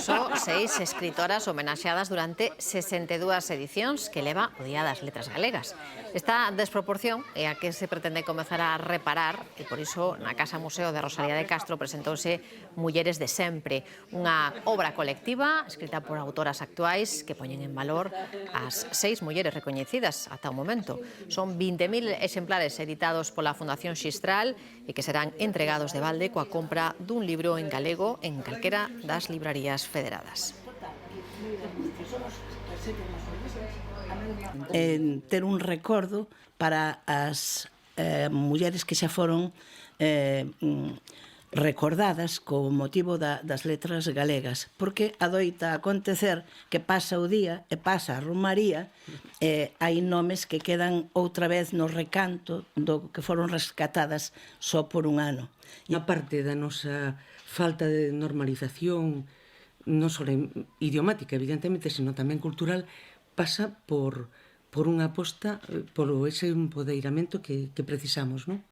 Só 6 escritoras homenaxeadas durante 62 edicións que leva o Día das Letras Galegas. Esta desproporción é a que se pretende comezar a reparar e por iso na Casa Museo de Rosalía de Castro presentouse Mulleres de Sempre, unha obra colectiva escrita por autoras actuais que poñen en valor as 6 mulleres recoñecidas ata o momento. Son 20.000 exemplares editados pola Fundación Xistral e que serán entregados de balde coa compra dun libro en galego en calquera das librarías federadas. Ter un recordo para as mulleres que xa foron recordadas co motivo das letras galegas, porque adoita acontecer que pasa o día e pasa a romaría e hai nomes que quedan outra vez no recanto do que foron rescatadas só por un ano. Na parte da nosa falta de normalización, non só idiomática, evidentemente, sino tamén cultural, pasa por unha aposta polo ese empoderamento que precisamos, non?